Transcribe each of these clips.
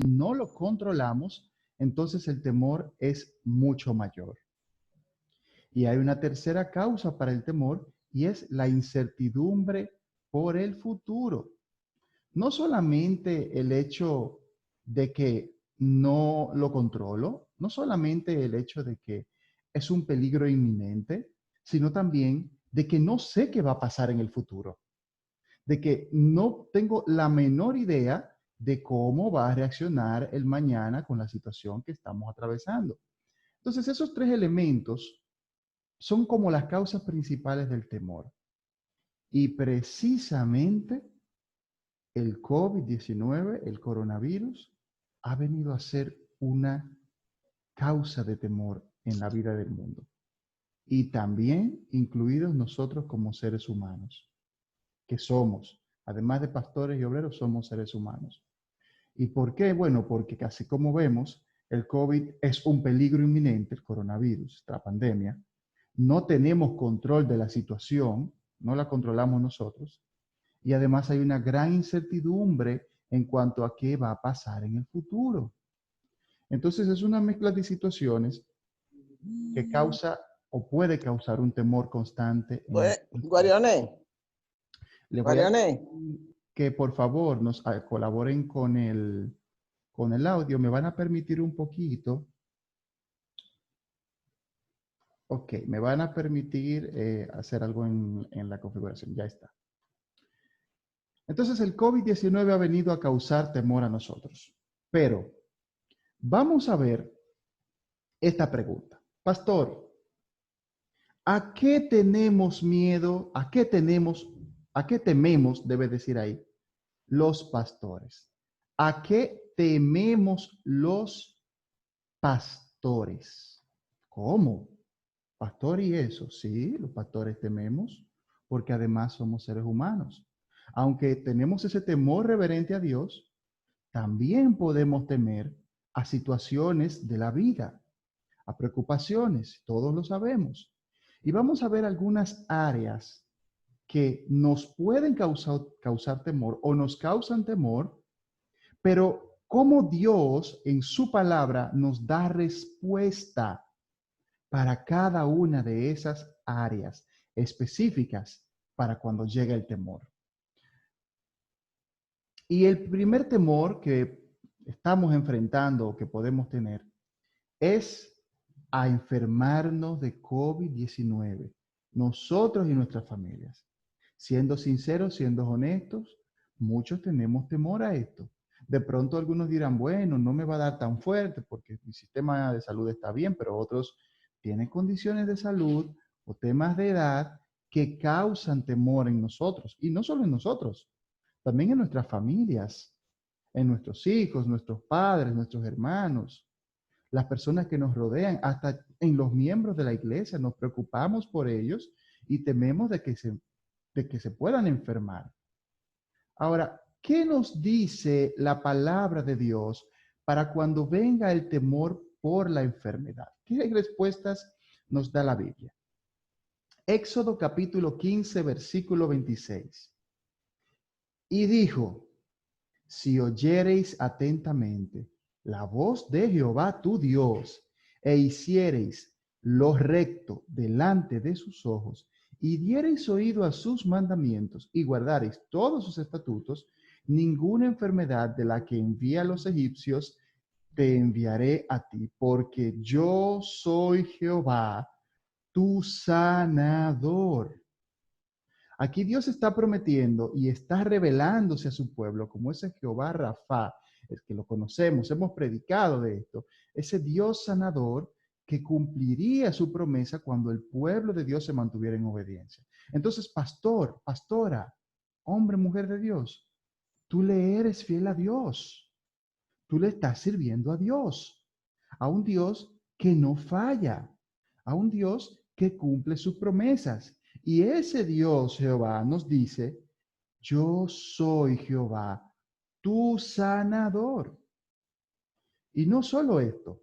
no lo controlamos, entonces el temor es mucho mayor. Y hay una tercera causa para el temor y es la incertidumbre por el futuro. No solamente el hecho de que no lo controlo, no solamente el hecho de que es un peligro inminente, sino también de que no sé qué va a pasar en el futuro, de que no tengo la menor idea de cómo va a reaccionar el mañana con la situación que estamos atravesando. Entonces, esos tres elementos son como las causas principales del temor. Y precisamente el COVID-19, el coronavirus, ha venido a ser una causa de temor en la vida del mundo. Y también incluidos nosotros como seres humanos, que somos, además de pastores y obreros, somos seres humanos. ¿Y por qué? Bueno, porque casi como vemos, el COVID es un peligro inminente, el coronavirus, la pandemia. No tenemos control de la situación, no la controlamos nosotros. Y además hay una gran incertidumbre en cuanto a qué va a pasar en el futuro. Entonces es una mezcla de situaciones que causa o puede causar un temor constante en Pues, el ser. Guarioné, Les voy a Guarioné. pedir que por favor nos colaboren con el audio. Me van a permitir un poquito. Ok, me van a permitir hacer algo en la configuración. Ya está. Entonces el COVID-19 ha venido a causar temor a nosotros. Pero vamos a ver esta pregunta. Pastor, ¿a qué tenemos miedo? ¿A qué tememos, debe decir ahí, los pastores? ¿A qué tememos los pastores? ¿Cómo? Pastor y eso, sí, los pastores tememos, porque además somos seres humanos. Aunque tenemos ese temor reverente a Dios, también podemos temer a situaciones de la vida, a preocupaciones, todos lo sabemos. Y vamos a ver algunas áreas que nos pueden causar temor o nos causan temor, pero cómo Dios en su palabra nos da respuesta para cada una de esas áreas específicas para cuando llegue el temor. Y el primer temor que estamos enfrentando o que podemos tener es a enfermarnos de COVID-19, nosotros y nuestras familias. Siendo sinceros, siendo honestos, muchos tenemos temor a esto. De pronto algunos dirán, bueno, no me va a dar tan fuerte porque mi sistema de salud está bien, pero otros tienen condiciones de salud o temas de edad que causan temor en nosotros. Y no solo en nosotros, también en nuestras familias, en nuestros hijos, nuestros padres, nuestros hermanos, las personas que nos rodean, hasta en los miembros de la iglesia, nos preocupamos por ellos y tememos de que se puedan enfermar. Ahora, ¿qué nos dice la palabra de Dios para cuando venga el temor por la enfermedad? ¿Qué respuestas nos da la Biblia? Éxodo capítulo 15, versículo 26. Y dijo, si oyereis atentamente la voz de Jehová tu Dios, e hiciereis lo recto delante de sus ojos, y diereis oído a sus mandamientos, y guardareis todos sus estatutos, ninguna enfermedad de la que envía a los egipcios te enviaré a ti, porque yo soy Jehová, tu sanador. Aquí Dios está prometiendo y está revelándose a su pueblo como ese Jehová Rafa, el que lo conocemos, hemos predicado de esto, ese Dios sanador que cumpliría su promesa cuando el pueblo de Dios se mantuviera en obediencia. Entonces, pastor, pastora, hombre, mujer de Dios, tú le eres fiel a Dios, tú le estás sirviendo a un Dios que no falla, a un Dios que cumple sus promesas. Y ese Dios, Jehová, nos dice, yo soy Jehová, tu sanador. Y no solo esto,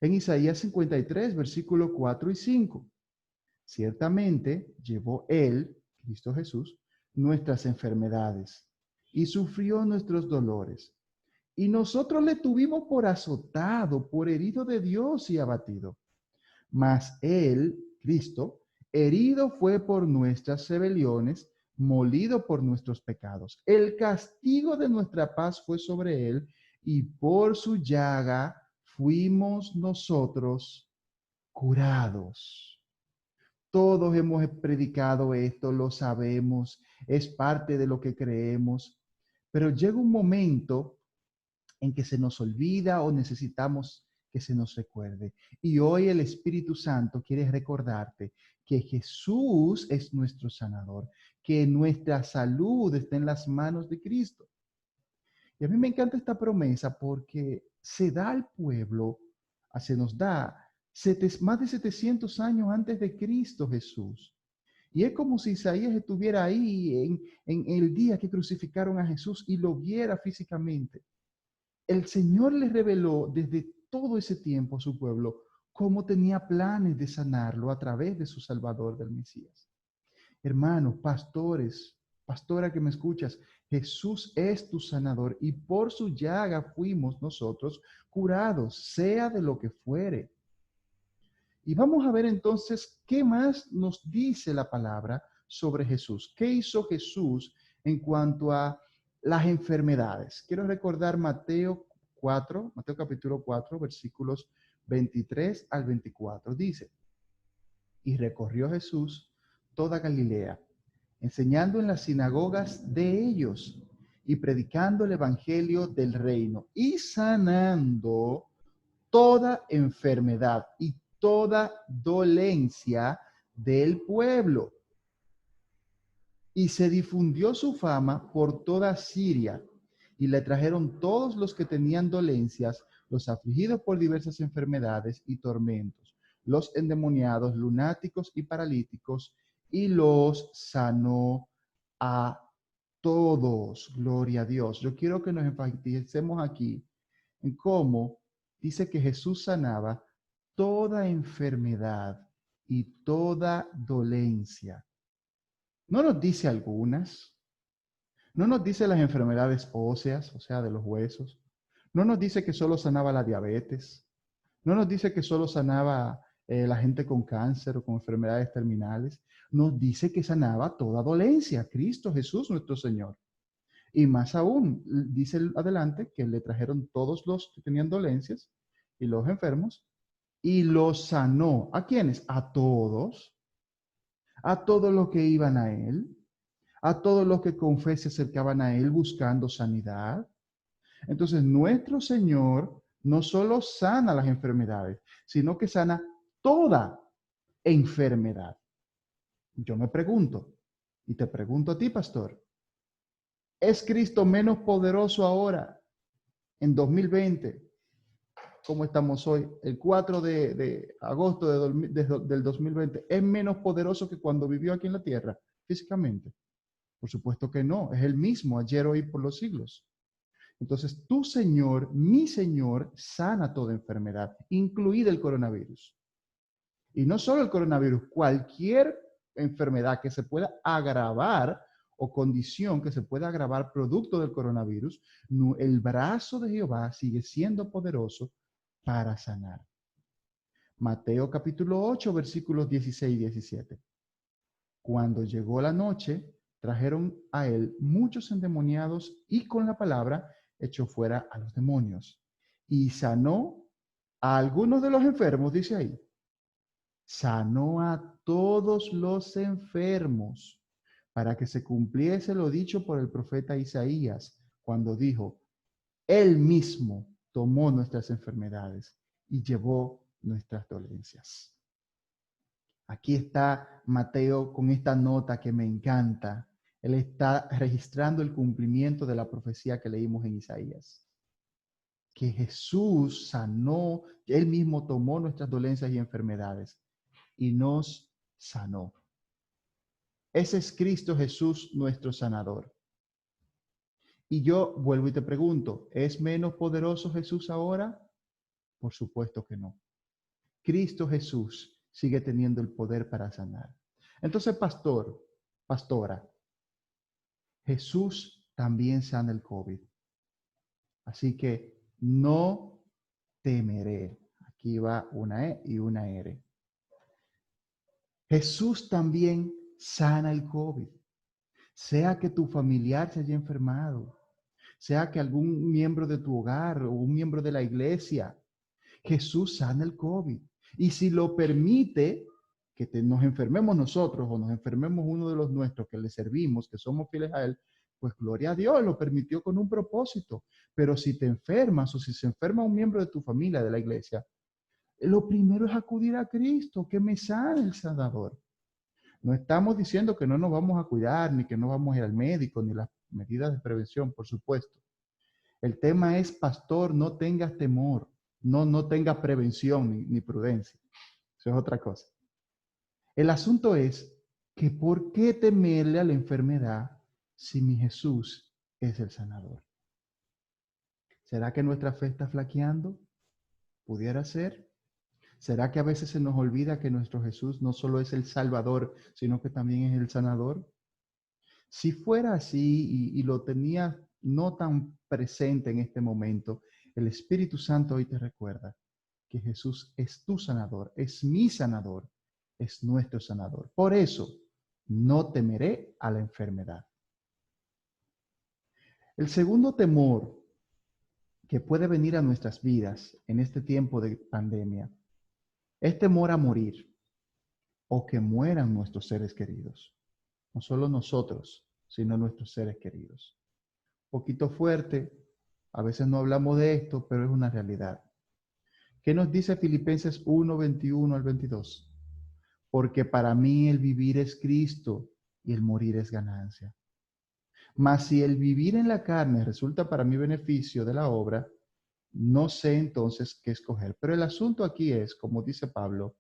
en Isaías 53, versículos 4 y 5, ciertamente llevó él, Cristo Jesús, nuestras enfermedades y sufrió nuestros dolores. Y nosotros le tuvimos por azotado, por herido de Dios y abatido. Mas él, Cristo, herido fue por nuestras rebeliones, molido por nuestros pecados. El castigo de nuestra paz fue sobre él, y por su llaga fuimos nosotros curados. Todos hemos predicado esto, lo sabemos, es parte de lo que creemos, pero llega un momento en que se nos olvida o necesitamos que se nos recuerde. Y hoy el Espíritu Santo quiere recordarte que Jesús es nuestro sanador, que nuestra salud está en las manos de Cristo. Y a mí me encanta esta promesa porque se da al pueblo, se nos da más de 700 años antes de Cristo Jesús. Y es como si Isaías estuviera ahí en el día que crucificaron a Jesús y lo viera físicamente. El Señor le reveló desde todo ese tiempo a su pueblo cómo tenía planes de sanarlo a través de su Salvador del Mesías. Hermanos, pastores, pastora que me escuchas, Jesús es tu sanador y por su llaga fuimos nosotros curados, sea de lo que fuere. Y vamos a ver entonces qué más nos dice la palabra sobre Jesús. ¿Qué hizo Jesús en cuanto a las enfermedades? Quiero recordar Mateo capítulo 4, versículos 23 al 24. Dice, y recorrió Jesús toda Galilea, enseñando en las sinagogas de ellos y predicando el evangelio del reino y sanando toda enfermedad y toda dolencia del pueblo. Y se difundió su fama por toda Siria, y le trajeron todos los que tenían dolencias, los afligidos por diversas enfermedades y tormentos, los endemoniados, lunáticos y paralíticos, y los sanó a todos. Gloria a Dios. Yo quiero que nos enfaticemos aquí en cómo dice que Jesús sanaba toda enfermedad y toda dolencia. No nos dice algunas, no nos dice las enfermedades óseas, o sea, de los huesos. No nos dice que solo sanaba la diabetes. No nos dice que solo sanaba la gente con cáncer o con enfermedades terminales. Nos dice que sanaba toda dolencia. Cristo Jesús, nuestro Señor. Y más aún, dice adelante que le trajeron todos los que tenían dolencias y los enfermos y los sanó. ¿A quiénes? A todos los que iban a él, a todos los que con fe se acercaban a él buscando sanidad. Entonces, nuestro Señor no solo sana las enfermedades, sino que sana toda enfermedad. Yo me pregunto, y te pregunto a ti, pastor, ¿es Cristo menos poderoso ahora, en 2020, como estamos hoy, el 4 de agosto del 2020, es menos poderoso que cuando vivió aquí en la tierra, físicamente? Por supuesto que no, es el mismo ayer, hoy, por los siglos. Entonces, tu Señor, mi Señor, sana toda enfermedad, incluida el coronavirus. Y no solo el coronavirus, cualquier enfermedad que se pueda agravar o condición que se pueda agravar producto del coronavirus, el brazo de Jehová sigue siendo poderoso para sanar. Mateo capítulo 8, versículos 16 y 17. Cuando llegó la noche, trajeron a él muchos endemoniados y con la palabra echó fuera a los demonios. Y sanó a algunos de los enfermos, dice ahí. Sanó a todos los enfermos para que se cumpliese lo dicho por el profeta Isaías cuando dijo, él mismo tomó nuestras enfermedades y llevó nuestras dolencias. Aquí está Mateo con esta nota que me encanta. Él está registrando el cumplimiento de la profecía que leímos en Isaías. Que Jesús sanó, que Él mismo tomó nuestras dolencias y enfermedades y nos sanó. Ese es Cristo Jesús, nuestro sanador. Y yo vuelvo y te pregunto, ¿es menos poderoso Jesús ahora? Por supuesto que no. Cristo Jesús sigue teniendo el poder para sanar. Entonces, pastora, Jesús también sana el COVID. Así que no temeré. Aquí va una E y una R. Jesús también sana el COVID. Sea que tu familiar se haya enfermado, sea que algún miembro de tu hogar o un miembro de la iglesia, Jesús sana el COVID. Y si lo permite, que nos enfermemos nosotros o nos enfermemos uno de los nuestros que le servimos, que somos fieles a Él, pues gloria a Dios, lo permitió con un propósito. Pero si te enfermas o si se enferma un miembro de tu familia, de la iglesia, lo primero es acudir a Cristo, que me sane el sanador. No estamos diciendo que no nos vamos a cuidar, ni que no vamos a ir al médico, ni las medidas de prevención, por supuesto. El tema es, pastor, no tengas temor, no tengas prevención ni prudencia. Eso es otra cosa. El asunto es que ¿por qué temerle a la enfermedad si mi Jesús es el sanador? ¿Será que nuestra fe está flaqueando? ¿Pudiera ser? ¿Será que a veces se nos olvida que nuestro Jesús no solo es el Salvador, sino que también es el sanador? Si fuera así y lo tenía no tan presente en este momento, el Espíritu Santo hoy te recuerda que Jesús es tu sanador, es mi sanador, es nuestro sanador. Por eso, no temeré a la enfermedad. El segundo temor que puede venir a nuestras vidas en este tiempo de pandemia es temor a morir o que mueran nuestros seres queridos. No solo nosotros, sino nuestros seres queridos. Poquito fuerte, a veces no hablamos de esto, pero es una realidad. ¿Qué nos dice Filipenses 1, 21 al 22? Porque para mí el vivir es Cristo y el morir es ganancia. Mas si el vivir en la carne resulta para mi beneficio de la obra, no sé entonces qué escoger. Pero el asunto aquí es, como dice Pablo,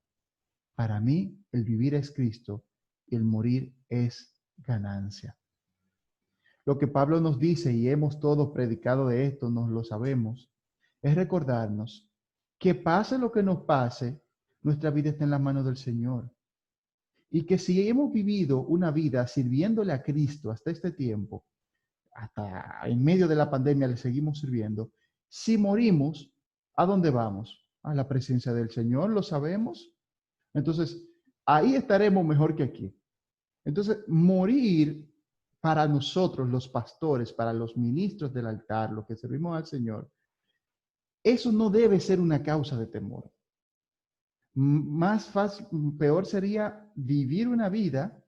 para mí el vivir es Cristo y el morir es ganancia. Lo que Pablo nos dice, y hemos todos predicado de esto, nos lo sabemos, es recordarnos que pase lo que nos pase, nuestra vida está en las manos del Señor. Y que si hemos vivido una vida sirviéndole a Cristo hasta este tiempo, hasta en medio de la pandemia le seguimos sirviendo, si morimos, ¿a dónde vamos? A la presencia del Señor, lo sabemos. Entonces, ahí estaremos mejor que aquí. Entonces, morir para nosotros, los pastores, para los ministros del altar, los que servimos al Señor, eso no debe ser una causa de temor. Más fácil, peor sería vivir una vida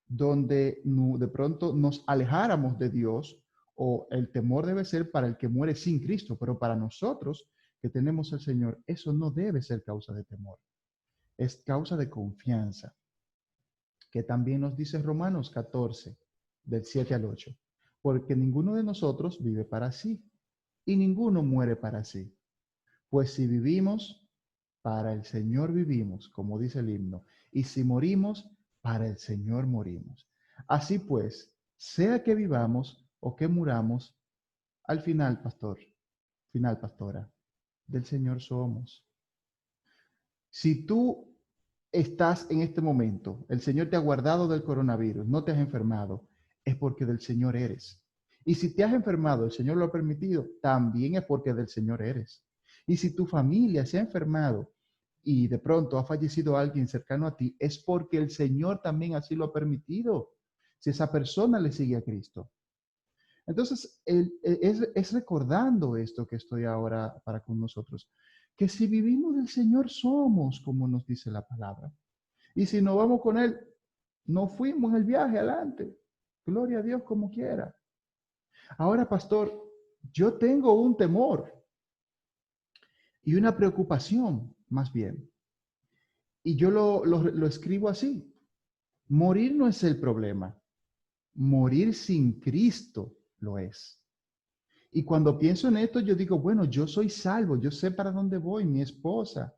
donde de pronto nos alejáramos de Dios, o el temor debe ser para el que muere sin Cristo, pero para nosotros que tenemos al Señor, eso no debe ser causa de temor, es causa de confianza, que también nos dice Romanos 14, del 7 al 8, porque ninguno de nosotros vive para sí y ninguno muere para sí. Pues si vivimos, para el Señor vivimos, como dice el himno, y si morimos, para el Señor morimos. Así pues, sea que vivamos o que muramos, al final, pastora, del Señor somos. Si tú estás en este momento, el Señor te ha guardado del coronavirus, no te has enfermado, es porque del Señor eres. Y si te has enfermado, el Señor lo ha permitido, también es porque del Señor eres. Y si tu familia se ha enfermado y de pronto ha fallecido alguien cercano a ti, es porque el Señor también así lo ha permitido, si esa persona le sigue a Cristo. Entonces, es recordando esto que estoy ahora para con nosotros, que si vivimos del Señor somos, como nos dice la palabra. Y si no vamos con Él, no fuimos el viaje adelante. Gloria a Dios como quiera. Ahora, pastor, yo tengo un temor y una preocupación, más bien. Y yo lo escribo así. Morir no es el problema. Morir sin Cristo lo es. Y cuando pienso en esto, yo digo, bueno, yo soy salvo, yo sé para dónde voy, mi esposa,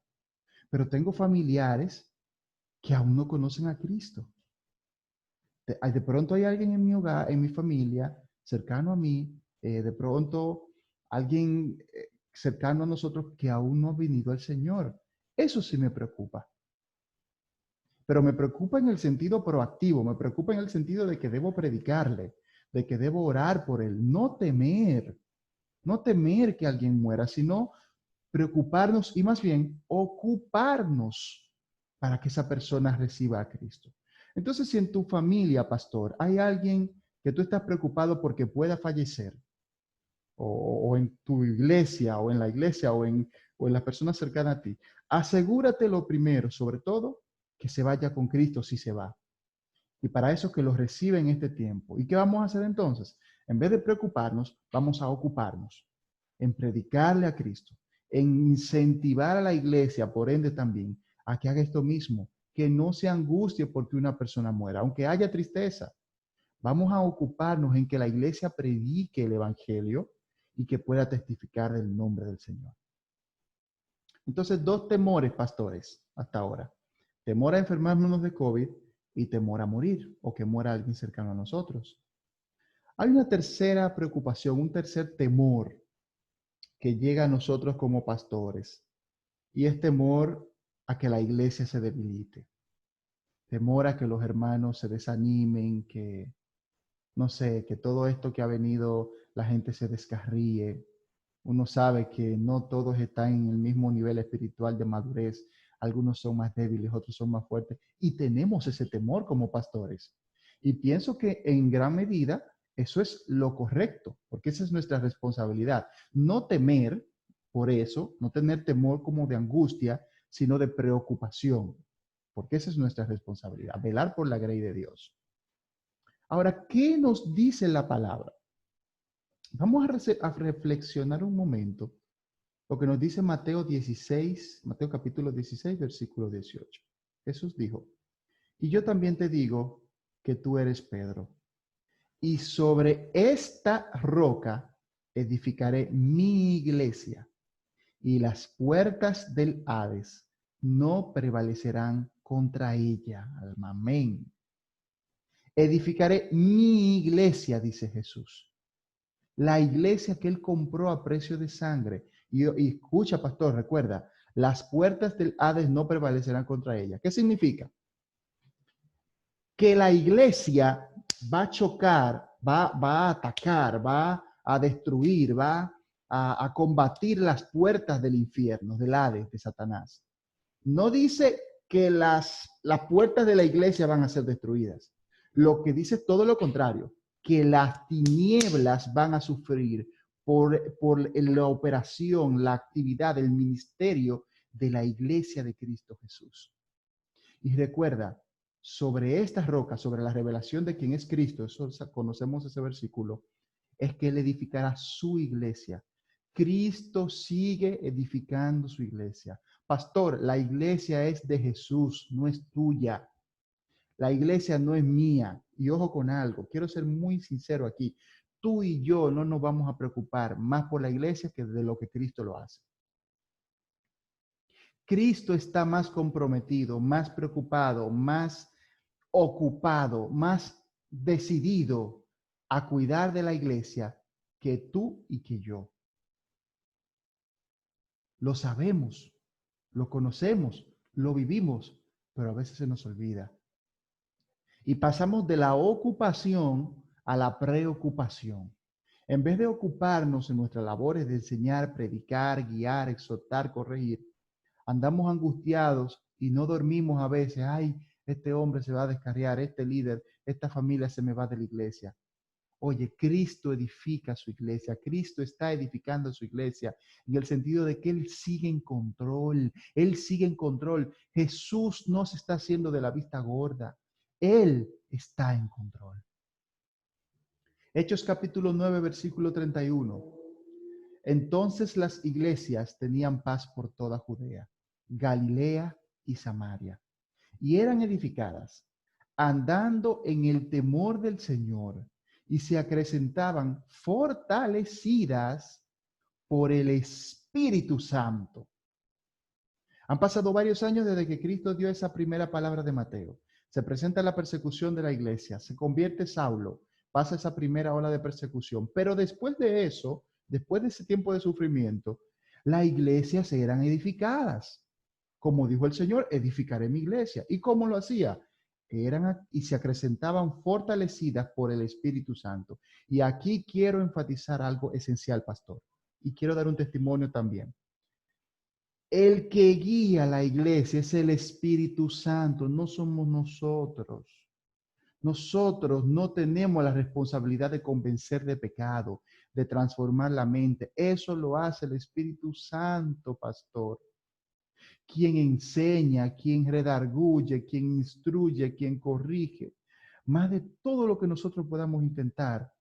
pero tengo familiares que aún no conocen a Cristo. De pronto hay alguien en mi hogar, en mi familia, cercano a mí, de pronto alguien cercano a nosotros que aún no ha venido al Señor. Eso sí me preocupa. Pero me preocupa en el sentido proactivo, me preocupa en el sentido de que debo predicarle, de que debo orar por él, no temer. No temer que alguien muera, sino preocuparnos y más bien ocuparnos para que esa persona reciba a Cristo. Entonces, si en tu familia, pastor, hay alguien que tú estás preocupado porque pueda fallecer, o en tu iglesia, o en la iglesia, o en las personas cercanas a ti, asegúrate lo primero, sobre todo, que se vaya con Cristo si se va. Y para eso que lo recibe en este tiempo. ¿Y qué vamos a hacer entonces? En vez de preocuparnos, vamos a ocuparnos en predicarle a Cristo, en incentivar a la iglesia, por ende también, a que haga esto mismo, que no se angustie porque una persona muera, aunque haya tristeza. Vamos a ocuparnos en que la iglesia predique el evangelio y que pueda testificar del nombre del Señor. Entonces, dos temores, pastores, hasta ahora. Temor a enfermarnos de COVID y temor a morir o que muera alguien cercano a nosotros. Hay una tercera preocupación, un tercer temor que llega a nosotros como pastores y es temor a que la iglesia se debilite. Temor a que los hermanos se desanimen, que no sé, que todo esto que ha venido, la gente se descarríe. Uno sabe que no todos están en el mismo nivel espiritual de madurez. Algunos son más débiles, otros son más fuertes. Y tenemos ese temor como pastores. Y pienso que en gran medida eso es lo correcto, porque esa es nuestra responsabilidad. No temer por eso, no tener temor como de angustia, sino de preocupación, porque esa es nuestra responsabilidad, velar por la grey de Dios. Ahora, ¿qué nos dice la palabra? Vamos a reflexionar un momento lo que nos dice Mateo 16, Mateo capítulo 16, versículo 18. Jesús dijo, y yo también te digo que tú eres Pedro, y sobre esta roca edificaré mi iglesia, y las puertas del Hades no prevalecerán contra ella. Amén. Edificaré mi iglesia, dice Jesús. La iglesia que él compró a precio de sangre. Y escucha, pastor, recuerda, las puertas del Hades no prevalecerán contra ella. ¿Qué significa? Que la iglesia va a chocar, va a atacar, va a destruir, va a combatir las puertas del infierno, del Hades, de Satanás. No dice que las puertas de la iglesia van a ser destruidas. Lo que dice es todo lo contrario, que las tinieblas van a sufrir por la operación, la actividad, el ministerio de la iglesia de Cristo Jesús. Y recuerda, sobre esta roca, sobre la revelación de quién es Cristo, eso conocemos ese versículo, es que él edificará su iglesia. Cristo sigue edificando su iglesia. Pastor, la iglesia es de Jesús, no es tuya. La iglesia no es mía. Y ojo con algo, quiero ser muy sincero aquí. Tú y yo no nos vamos a preocupar más por la iglesia que de lo que Cristo lo hace. Cristo está más comprometido, más preocupado, más ocupado, más decidido a cuidar de la iglesia que tú y que yo. Lo sabemos, lo conocemos, lo vivimos, pero a veces se nos olvida. Y pasamos de la ocupación a la preocupación. En vez de ocuparnos en nuestras labores de enseñar, predicar, guiar, exhortar, corregir, andamos angustiados y no dormimos a veces. Ay, este hombre se va a descarriar, este líder, esta familia se me va de la iglesia. Oye, Cristo edifica su iglesia, Cristo está edificando su iglesia en el sentido de que Él sigue en control, Él sigue en control. Jesús no se está haciendo de la vista gorda, Él está en control. Hechos capítulo 9, versículo 31. Entonces las iglesias tenían paz por toda Judea, Galilea y Samaria, y eran edificadas, andando en el temor del Señor, y se acrecentaban fortalecidas por el Espíritu Santo. Han pasado varios años desde que Cristo dio esa primera palabra de Mateo. Se presenta la persecución de la iglesia, se convierte Saulo, pasa esa primera ola de persecución, pero después de eso, después de ese tiempo de sufrimiento, las iglesias eran edificadas. Como dijo el Señor, edificaré mi iglesia. ¿Y cómo lo hacía? Eran y se acrecentaban fortalecidas por el Espíritu Santo. Y aquí quiero enfatizar algo esencial, pastor. y quiero dar un testimonio también. El que guía la iglesia es el Espíritu Santo, no somos nosotros. Nosotros no tenemos la responsabilidad de convencer de pecado, de transformar la mente. Eso lo hace el Espíritu Santo, pastor. Quien enseña, quien redarguye, quien instruye, quien corrige. Más de todo lo que nosotros podamos intentar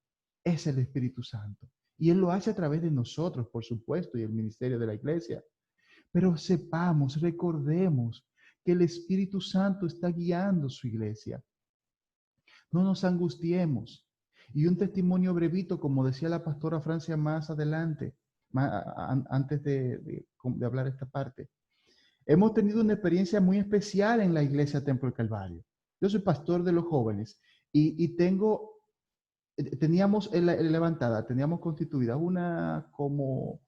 es el Espíritu Santo. Y Él lo hace a través de nosotros, por supuesto, y el ministerio de la iglesia. Pero sepamos, recordemos que el Espíritu Santo está guiando su iglesia. No nos angustiemos. Y un testimonio brevito, como decía la pastora Francia más adelante, antes de hablar esta parte. Hemos tenido una experiencia muy especial en la iglesia Templo del Calvario. Yo soy pastor de los jóvenes y teníamos levantada, teníamos constituida como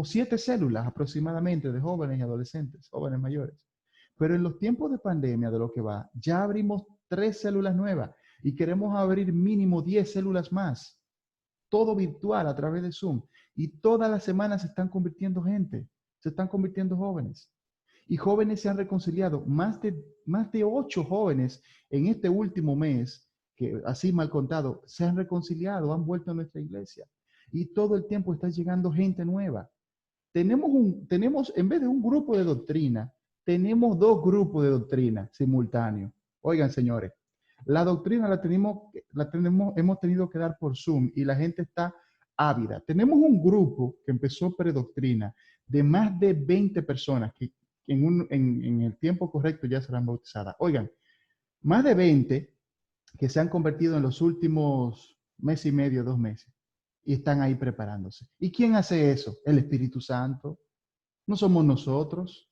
7 células aproximadamente de jóvenes y adolescentes, jóvenes mayores. Pero en los tiempos de pandemia, de lo que va, ya abrimos 3 células nuevas y queremos abrir mínimo 10 células más. Todo virtual a través de Zoom. Y todas las semanas se están convirtiendo gente, se están convirtiendo jóvenes. Y jóvenes se han reconciliado. Más de 8 jóvenes en este último mes, que así mal contado, se han reconciliado, han vuelto a nuestra iglesia. Y todo el tiempo está llegando gente nueva. Tenemos, en vez de un grupo de doctrina, tenemos 2 grupos de doctrina simultáneos. Oigan, señores, la doctrina hemos tenido que dar por Zoom y la gente está ávida. Tenemos un grupo que empezó predoctrina de más de 20 personas que en el tiempo correcto ya serán bautizadas. Oigan, más de 20 que se han convertido en los últimos mes y medio, 2 meses, y están ahí preparándose. ¿Y quién hace eso? El Espíritu Santo. No somos nosotros.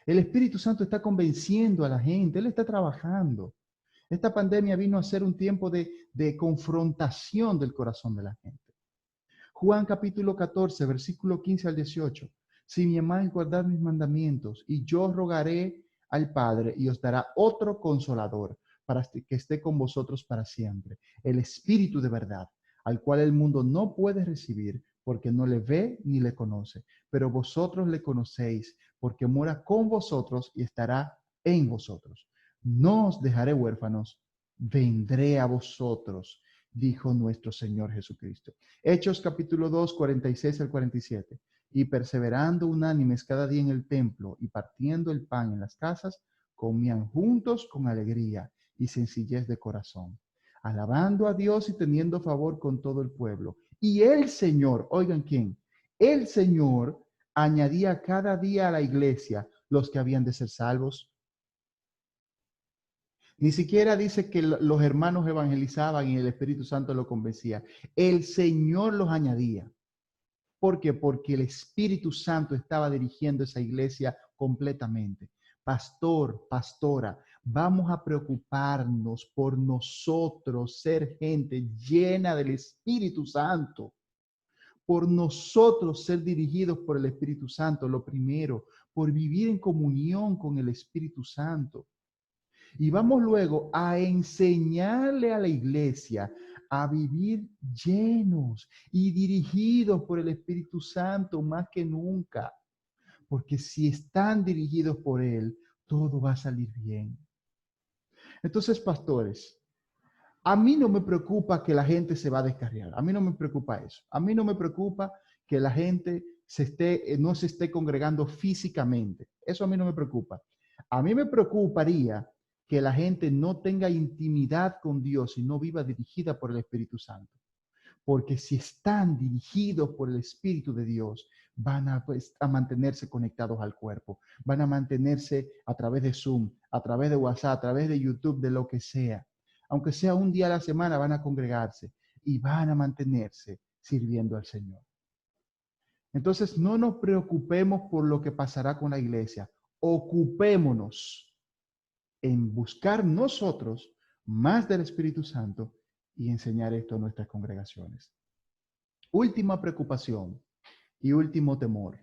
El Espíritu Santo está convenciendo a la gente, Él está trabajando. Esta pandemia vino a ser un tiempo de confrontación del corazón de la gente. Juan capítulo 14, versículo 15 al 18. Si me amáis, guardad mis mandamientos, y yo rogaré al Padre, y os dará otro consolador, para que esté con vosotros para siempre, el Espíritu de verdad, al cual el mundo no puede recibir, porque no le ve ni le conoce, pero vosotros le conocéis, porque mora con vosotros y estará en vosotros. No os dejaré huérfanos, vendré a vosotros, dijo nuestro Señor Jesucristo. Hechos capítulo 2, 46 al 47. Y perseverando unánimes cada día en el templo y partiendo el pan en las casas, comían juntos con alegría y sencillez de corazón, alabando a Dios y teniendo favor con todo el pueblo. Y el Señor, oigan quién, el Señor añadía cada día a la iglesia los que habían de ser salvos. Ni siquiera dice que los hermanos evangelizaban y el Espíritu Santo lo convencía. El Señor los añadía. ¿Por qué? Porque el Espíritu Santo estaba dirigiendo esa iglesia completamente. Pastor, pastora, vamos a preocuparnos por nosotros, ser gente llena del Espíritu Santo. Por nosotros ser dirigidos por el Espíritu Santo, lo primero, por vivir en comunión con el Espíritu Santo. Y vamos luego a enseñarle a la iglesia a vivir llenos y dirigidos por el Espíritu Santo más que nunca. Porque si están dirigidos por Él, todo va a salir bien. Entonces, pastores, a mí no me preocupa que la gente se va a descarriar. A mí no me preocupa eso. A mí no me preocupa que la gente no se esté congregando físicamente. Eso a mí no me preocupa. A mí me preocuparía que la gente no tenga intimidad con Dios y no viva dirigida por el Espíritu Santo. Porque si están dirigidos por el Espíritu de Dios, van a mantenerse conectados al cuerpo, van a mantenerse a través de Zoom, a través de WhatsApp, a través de YouTube, de lo que sea. Aunque sea un día a la semana, van a congregarse y van a mantenerse sirviendo al Señor. Entonces, no nos preocupemos por lo que pasará con la iglesia. Ocupémonos en buscar nosotros más del Espíritu Santo y enseñar esto a nuestras congregaciones. Última preocupación y último temor,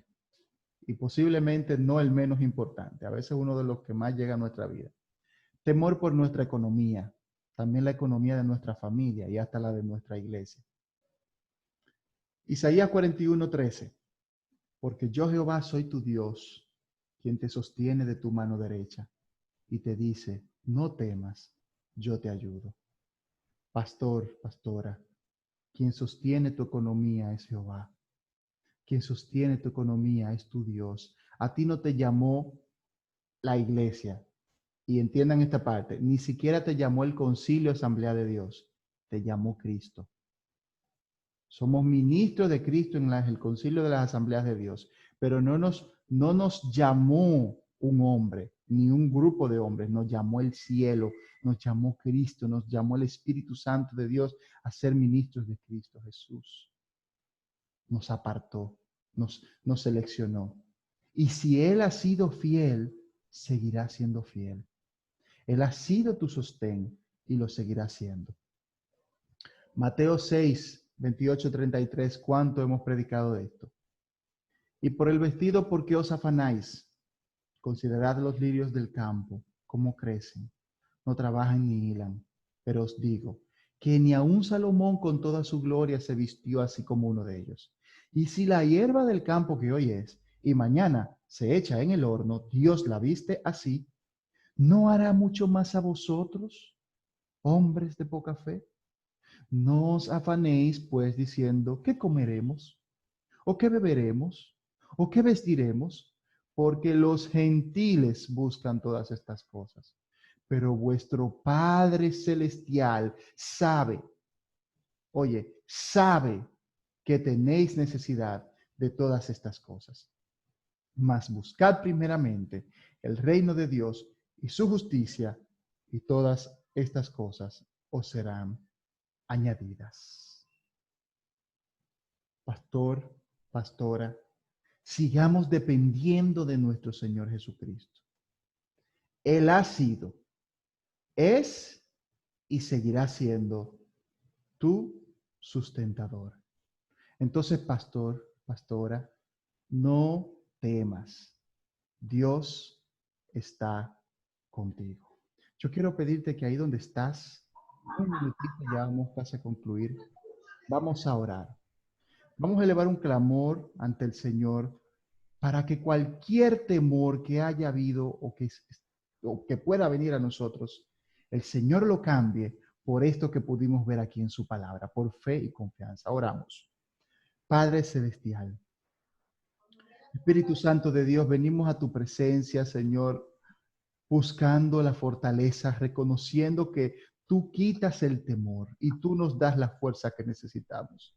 y posiblemente no el menos importante, a veces uno de los que más llega a nuestra vida. Temor por nuestra economía, también la economía de nuestra familia y hasta la de nuestra iglesia. Isaías 41:13. Porque yo Jehová soy tu Dios, quien te sostiene de tu mano derecha y te dice, no temas, yo te ayudo. Pastor, pastora, quien sostiene tu economía es Jehová. Quien sostiene tu economía es tu Dios. A ti no te llamó la iglesia. Y entiendan esta parte, ni siquiera te llamó el concilio Asamblea de Dios, te llamó Cristo. Somos ministros de Cristo en el concilio de las asambleas de Dios, pero no nos llamó un hombre, ni un grupo de hombres, nos llamó el cielo, nos llamó Cristo, nos llamó el Espíritu Santo de Dios a ser ministros de Cristo Jesús. Nos apartó, nos seleccionó. Y si Él ha sido fiel, seguirá siendo fiel. Él ha sido tu sostén y lo seguirá siendo. Mateo 6, 28, 33, ¿cuánto hemos predicado de esto? Y por el vestido, ¿por qué os afanáis? Considerad los lirios del campo, cómo crecen. No trabajan ni hilan. Pero os digo que ni aun Salomón con toda su gloria se vistió así como uno de ellos. Y si la hierba del campo que hoy es y mañana se echa en el horno, Dios la viste así, ¿no hará mucho más a vosotros, hombres de poca fe? No os afanéis, pues, diciendo, ¿qué comeremos? ¿O qué beberemos? ¿O qué vestiremos? Porque los gentiles buscan todas estas cosas. Pero vuestro Padre Celestial sabe, oye, sabe que tenéis necesidad de todas estas cosas. Mas buscad primeramente el reino de Dios y su justicia, y todas estas cosas os serán añadidas. Pastor, pastora, sigamos dependiendo de nuestro Señor Jesucristo. Él ha sido, es y seguirá siendo tu sustentador. Entonces, pastor, pastora, no temas. Dios está contigo. Yo quiero pedirte que ahí donde estás, un minutito, ya vamos casi a concluir, vamos a orar. Vamos a elevar un clamor ante el Señor para que cualquier temor que haya habido o que pueda venir a nosotros, el Señor lo cambie por esto que pudimos ver aquí en su palabra, por fe y confianza. Oramos. Padre Celestial, Espíritu Santo de Dios, venimos a tu presencia, Señor, buscando la fortaleza, reconociendo que tú quitas el temor y tú nos das la fuerza que necesitamos.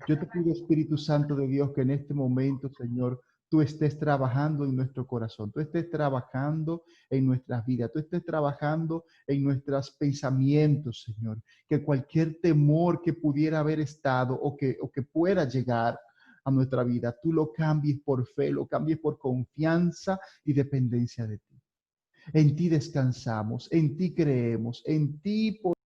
Yo te pido, Espíritu Santo de Dios, que en este momento, Señor, tú estés trabajando en nuestro corazón, tú estés trabajando en nuestras vidas, tú estés trabajando en nuestros pensamientos, Señor. Que cualquier temor que pudiera haber estado o que pueda llegar a nuestra vida, tú lo cambies por fe, lo cambies por confianza y dependencia de ti. En ti descansamos, en ti creemos, en ti